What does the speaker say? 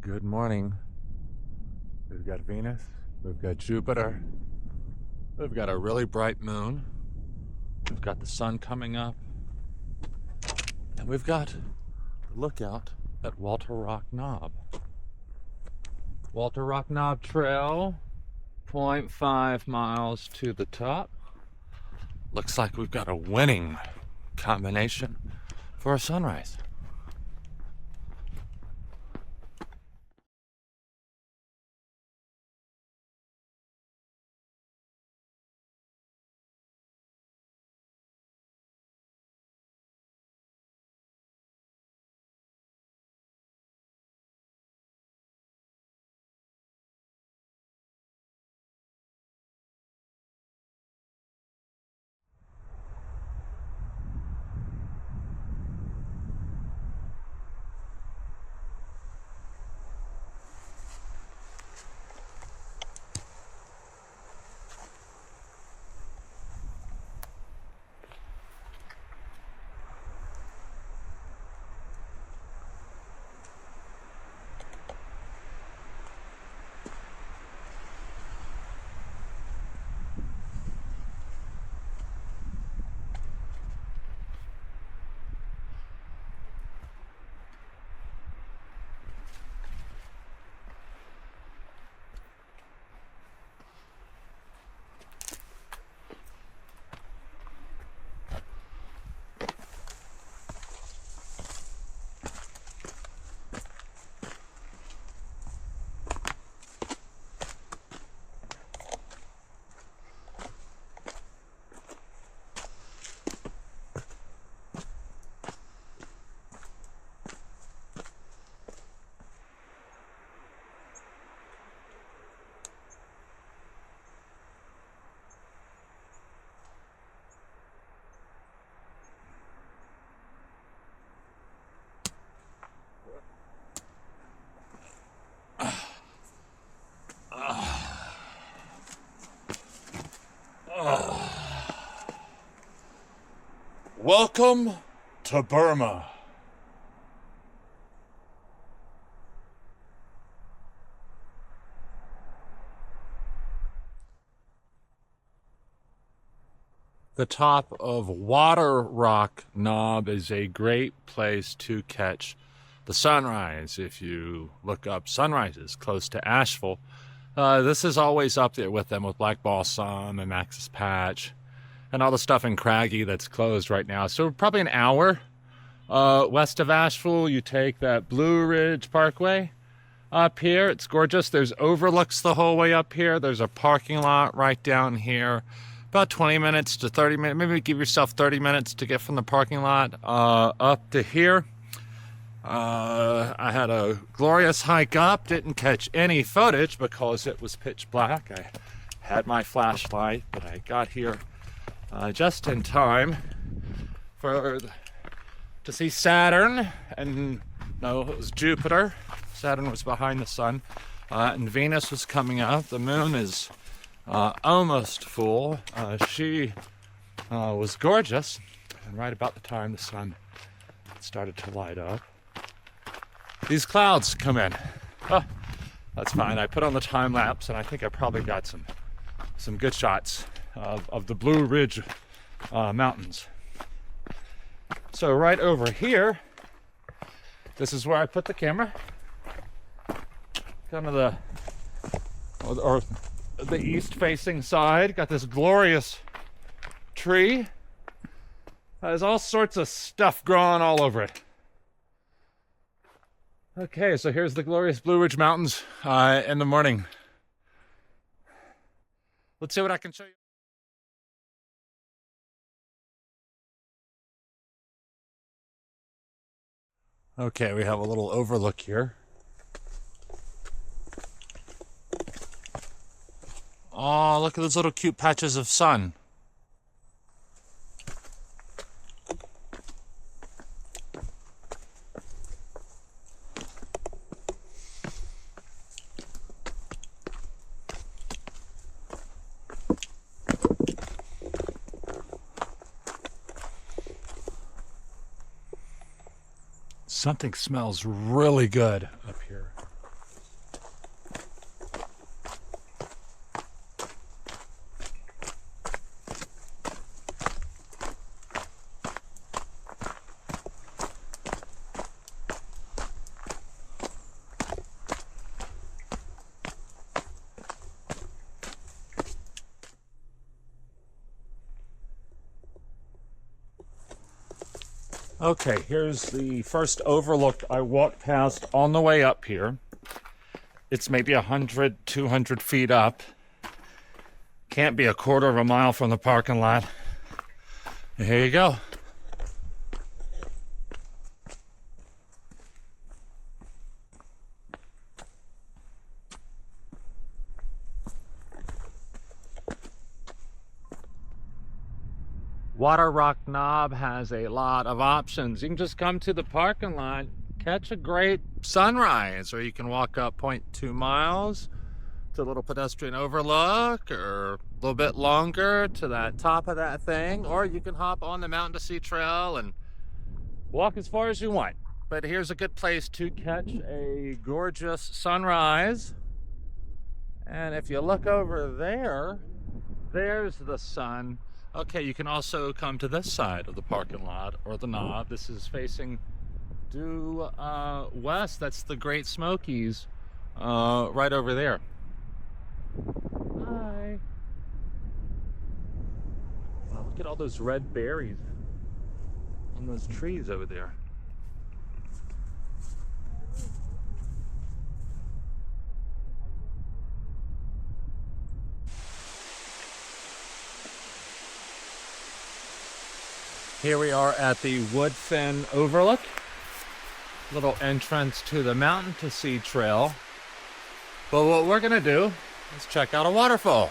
Good morning. We've got Venus, we've got Jupiter, we've got a really bright moon, we've got the sun coming up, and we've got a lookout at Waterrock Knob. Waterrock Knob Trail, 0.5 miles to the top. Looks like we've got a winning combination for a sunrise. Welcome to Burma. The top of Waterrock Knob is a great place to catch the sunrise. If you look up sunrises close to Asheville, this is always up there with them, with Black Ball Sun and Axis Patch and all the stuff in Craggy that's closed right now. So probably an hour west of Asheville, you take that Blue Ridge Parkway up here. It's gorgeous. There's overlooks the whole way up here. There's a parking lot right down here. About 20 minutes to 30 minutes. Maybe give yourself 30 minutes to get from the parking lot up to here. I had a glorious hike up. Didn't catch any footage because it was pitch black. I had my flashlight, but I got here just in time to see Saturn, and no, it was Jupiter. Saturn was behind the sun, and Venus was coming up. The moon is almost full. She was gorgeous, and right about the time the sun started to light up, these clouds come in. Oh, that's fine. I put on the time lapse, and I think I probably got some good shots of the Blue Ridge Mountains. So right over here, this is where I put the camera. Kind of the east-facing side. Got this glorious tree. There's all sorts of stuff growing all over it. Okay, so here's the glorious Blue Ridge Mountains in the morning. Let's see what I can show you. Okay, we have a little overlook here. Oh, look at those little cute patches of sun. Something smells really good up here. Okay, here's the first overlook I walked past on the way up here. It's maybe 100, 200 feet up. Can't be a quarter of a mile from the parking lot. And here you go. Waterrock Knob has a lot of options. You can just come to the parking lot, catch a great sunrise, or you can walk up 0.2 miles to a little pedestrian overlook, or a little bit longer to that top of that thing, or you can hop on the Mountain to Sea Trail and walk as far as you want. But here's a good place to catch a gorgeous sunrise. And if you look over there, there's the sun. Okay, you can also come to this side of the parking lot, or the knob. This is facing due west. That's the Great Smokies right over there. Hi. Wow, look at all those red berries on those trees over there. Here we are at the Woodfin Overlook. Little entrance to the Mountain to Sea Trail. But what we're gonna do is check out a waterfall.